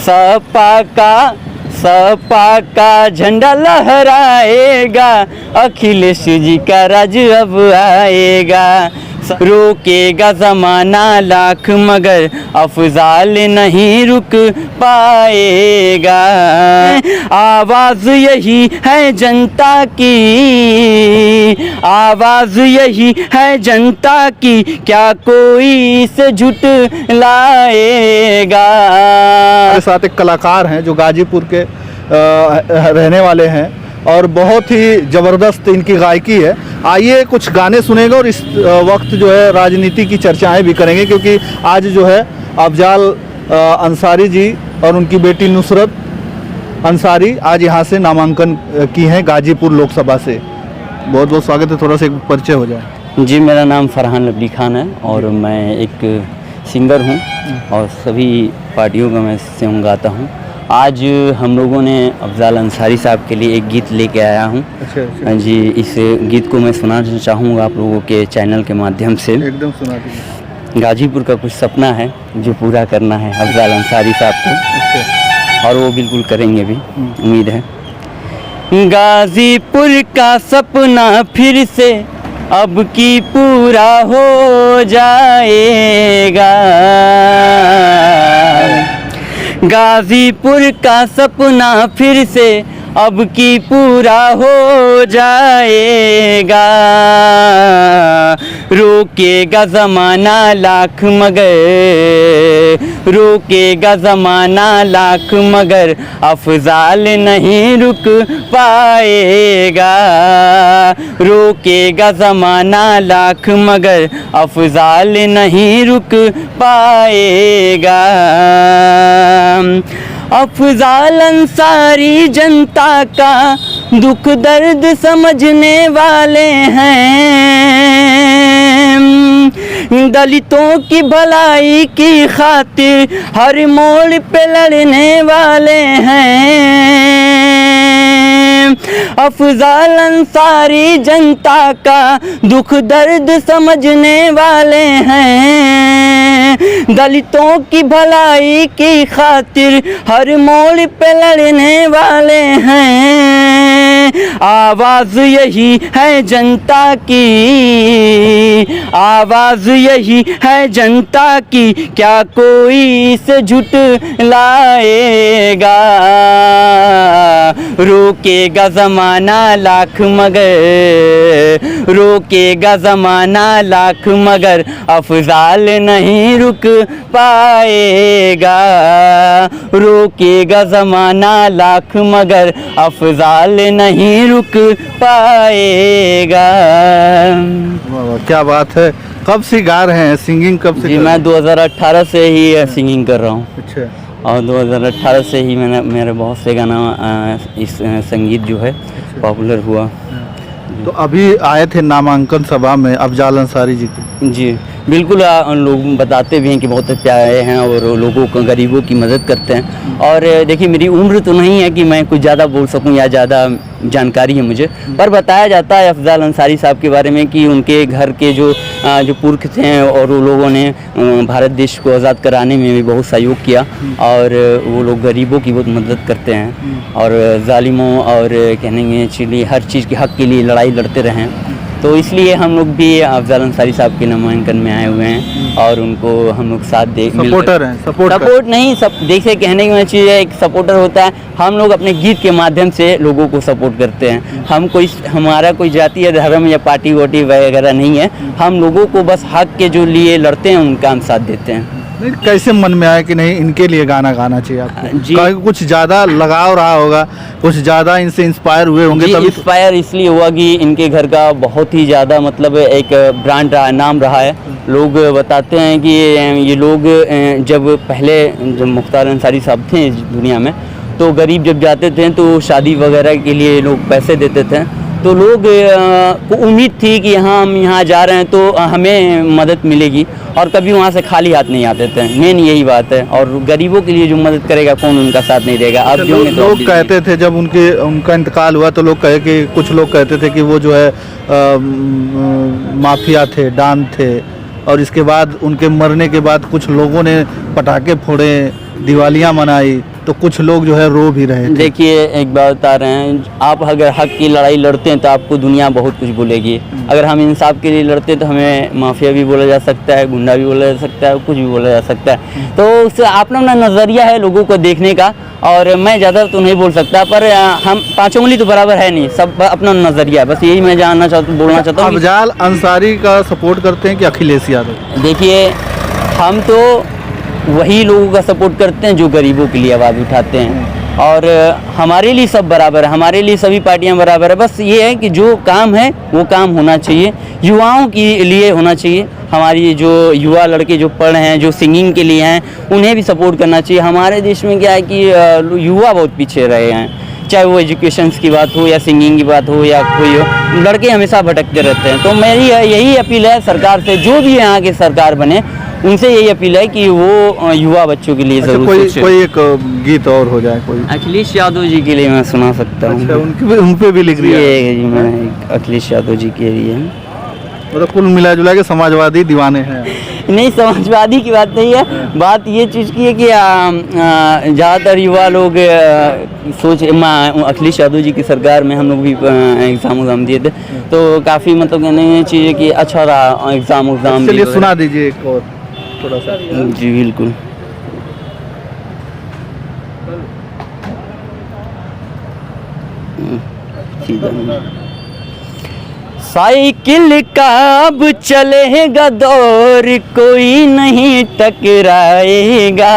सपा का झंडा लहराएगा, अखिलेश जी का राज अब आएगा। रोकेगा ज़माना लाख मगर अफजाल नहीं रुक पाएगा। आवाज़ यही है जनता की, आवाज़ यही है जनता की, क्या कोई इसे झुठलाएगा। मेरे साथ एक कलाकार हैं जो गाजीपुर के रहने वाले हैं और बहुत ही ज़बरदस्त इनकी गायकी है। आइए कुछ गाने सुनेंगे और इस वक्त जो है राजनीति की चर्चाएं भी करेंगे, क्योंकि आज जो है अफजाल अंसारी जी और उनकी बेटी नुसरत अंसारी आज यहाँ से नामांकन की हैं गाजीपुर लोकसभा से। बहुत बहुत स्वागत है, थोड़ा सा एक परिचय हो जाए। जी, मेरा नाम फरहान लवली खान है और मैं एक सिंगर हूँ और सभी पार्टियों का मैं सॉन्ग गाता हूँ। आज हम लोगों ने अफजाल अंसारी साहब के लिए एक गीत लेके आया हूँ। अच्छा। जी, इस गीत को मैं सुनाना चाहूँगा आप लोगों के चैनल के माध्यम से। एकदम सुना दीजिए। गाजीपुर का कुछ सपना है जो पूरा करना है अफजाल अंसारी साहब को, और वो बिल्कुल करेंगे भी, उम्मीद है। गाजीपुर का सपना फिर से अब की पूरा हो जाएगा। गाजीपुर का सपना फिर से अब की पूरा हो जाएगा। रोकेगा ज़माना लाख मगर, रोकेगा ज़माना लाख मगर अफजाल नहीं रुक पाएगा। रोकेगा ज़माना लाख मगर अफजाल नहीं रुक पाएगा। अफजाल अंसारी जनता का दुख दर्द समझने वाले हैं। दलितों की भलाई की खातिर हर मोड़ पे लड़ने वाले हैं। अफजाल अंसारी जनता का दुख दर्द समझने वाले हैं। दलितों की भलाई की खातिर हर मोड़ पे लड़ने वाले हैं। आवाज़ यही है जनता की, आवाज़ यही है जनता की, क्या कोई इसे झुठलाएगा। रोकेगा ज़माना लाख मगर, रोकेगा ज़माना लाख मगर अफजाल नहीं रुक पाएगा। रोकेगा ज़माना लाख मगर अफजाल नहीं रुक पाएगा। क्या बात है। कब से गा रहे हैं, सिंगिंग कब से? जी, मैं 2018 से ही सिंगिंग कर रहा हूँ। अच्छा। और 2018 से ही मैंने मेरे बहुत से गाना इस संगीत जो है पॉपुलर हुआ। तो अभी आए थे नामांकन सभा में अफजाल अंसारी जी को। जी बिल्कुल, लोग बताते भी हैं कि बहुत प्यारे हैं और लोगों को, गरीबों की मदद करते हैं। और देखिए, मेरी उम्र तो नहीं है कि मैं कुछ ज़्यादा बोल सकूं या ज़्यादा जानकारी है मुझे, पर बताया जाता है अफजाल अंसारी साहब के बारे में कि उनके घर के जो पुरख थे और वो लोगों ने भारत देश को आज़ाद कराने में भी बहुत सहयोग किया, और वो लोग गरीबों की बहुत मदद करते हैं और जालिमों और कहने के हर चीज़ के हक़ के लिए लड़ाई लड़ते रहे हैं। तो इसलिए हम लोग भी अफजाल अंसारी साहब के नामांकन में आए हुए हैं और उनको हम लोग साथ दे सपोर्टर हैं। सपोर्ट नहीं, सब देखिए, कहने की चीज़ है, एक सपोर्टर होता है। हम लोग अपने गीत के माध्यम से लोगों को सपोर्ट करते हैं। हम कोई, हमारा कोई जाति या धर्म या पार्टी वार्टी वगैरह नहीं है। हम लोगों को बस हक के जो लिए लड़ते हैं उनका हम साथ देते हैं। नहीं, कैसे मन में आया कि नहीं इनके लिए गाना गाना चाहिए आपको? जी, कुछ ज़्यादा लगाव रहा होगा, कुछ ज़्यादा इनसे इंस्पायर हुए होंगे तभी। इंस्पायर इसलिए हुआ कि इनके घर का बहुत ही ज़्यादा मतलब एक ब्रांड रहा, नाम रहा है। लोग बताते हैं कि ये लोग जब मुख्तार अंसारी साहब थे दुनिया में, तो गरीब जब जाते थे तो शादी वगैरह के लिए लोग पैसे देते थे, तो लोग को उम्मीद थी कि हाँ, हम यहाँ जा रहे हैं तो हमें मदद मिलेगी, और कभी वहाँ से खाली हाथ नहीं आते थे। मेन यही बात है। और गरीबों के लिए जो मदद करेगा, कौन उनका साथ नहीं देगा। अब जो लोग कहते थे जब उनका इंतकाल हुआ तो लोग कहे कि कुछ लोग कहते थे कि वो जो है माफिया थे, डॉन थे, और इसके बाद उनके मरने के बाद कुछ लोगों ने पटाखे फोड़े, दिवालियाँ मनाई, तो कुछ लोग जो है रो भी रहे थे। देखिए एक बात बता रहे हैं, आप अगर हक की लड़ाई लड़ते हैं तो आपको दुनिया बहुत कुछ बोलेगी। अगर हम इंसाफ के लिए लड़ते हैं तो हमें माफिया भी बोला जा सकता है, गुंडा भी बोला जा सकता है, कुछ भी बोला जा सकता है। तो उससे अपना अपना नज़रिया है लोगों को देखने का, और मैं ज़्यादा तो नहीं बोल सकता, पर हम पाँचों उंगली तो बराबर है नहीं, सब अपना नज़रिया है। बस यही मैं बोलना चाहता हूँ। अफजाल अंसारी का सपोर्ट करते हैं कि अखिलेश यादव? देखिए हम तो वही लोगों का सपोर्ट करते हैं जो गरीबों के लिए आवाज़ उठाते हैं, और हमारे लिए सब बराबर है, हमारे लिए सभी पार्टियां बराबर है। बस ये है कि जो काम है वो काम होना चाहिए, युवाओं के लिए होना चाहिए। हमारी जो युवा लड़के जो पढ़ रहे हैं, जो सिंगिंग के लिए हैं, उन्हें भी सपोर्ट करना चाहिए। हमारे देश में क्या है कि युवा बहुत पीछे रहे हैं, चाहे वो एजुकेशन की बात हो या सिंगिंग की बात हो या कोई हो, लड़के हमेशा भटकते रहते हैं। तो मेरी यही अपील है सरकार से, जो भी यहाँ के सरकार बने उनसे यही अपील है कि वो युवा बच्चों के लिए जरूर सोचे। कोई एक गीत और हो जाए कोई। अखिलेश यादव जी के लिए मैं सुना सकता हूँ। अच्छा, उन पे भी लिख रही है ये जी मैं अखिलेश यादव जी के लिए। मतलब कुल मिला जुला के समाजवादी दीवाने हैं। नहीं, समाजवादी की बात नहीं है, बात ये चीज़ की है कि ज़्यादातर युवा लोग अखिलेश यादव जी की सरकार में हम लोग भी एग्ज़ाम दिए थे, तो काफ़ी मतलब कहने ये चीज़ है कि अच्छा रहा एग्ज़ाम। चलिए सुना दीजिए एक और थोड़ा सा। जी बिल्कुल। साइकिल का अब चलेगा दौर, कोई नहीं टकराएगा।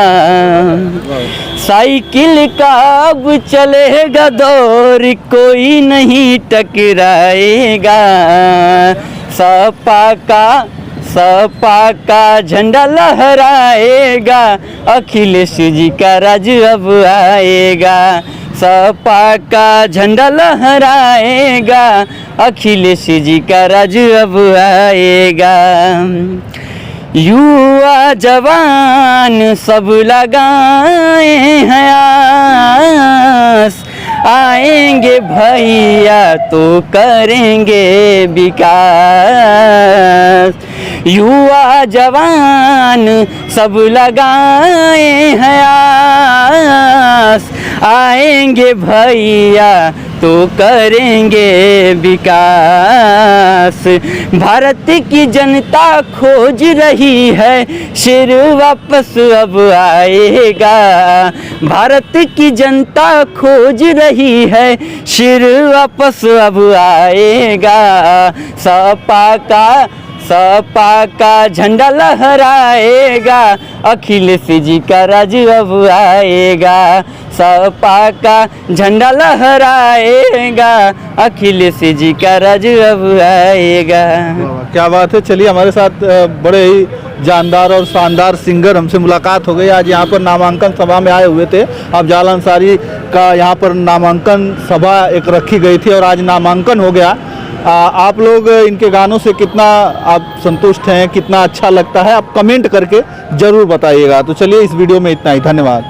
साइकिल का अब चलेगा दौर, कोई नहीं टकराएगा। सपा का झंडा लहराएगा, अखिलेश जी का राज अब आएगा। सपा का झंडा लहराएगा, अखिलेश जी का राज अब आएगा। युवा जवान सब लगाए हैं आस, आएंगे भैया तो करेंगे विकास। युवा जवान सब लगाए हैं आस, आएंगे भैया तो करेंगे विकास। भारत की जनता खोज रही है, शेर वापस अब आएगा। भारत की जनता खोज रही है, शेर वापस अब आएगा। सपा का झंडा लहराएगा, अखिलेश जी का राज अब आएगा। सपा का झंडा लहराएगा, अखिलेश जी का राज अब आएगा। क्या बात है। चलिए हमारे साथ बड़े ही जानदार और शानदार सिंगर हमसे मुलाकात हो गई। आज यहाँ पर नामांकन सभा में आए हुए थे। अफजाल अंसारी का यहाँ पर नामांकन सभा एक रखी गई थी और आज नामांकन हो गया। आप लोग इनके गानों से कितना आप संतुष्ट हैं, कितना अच्छा लगता है, आप कमेंट करके ज़रूर बताइएगा। तो चलिए इस वीडियो में इतना ही, धन्यवाद।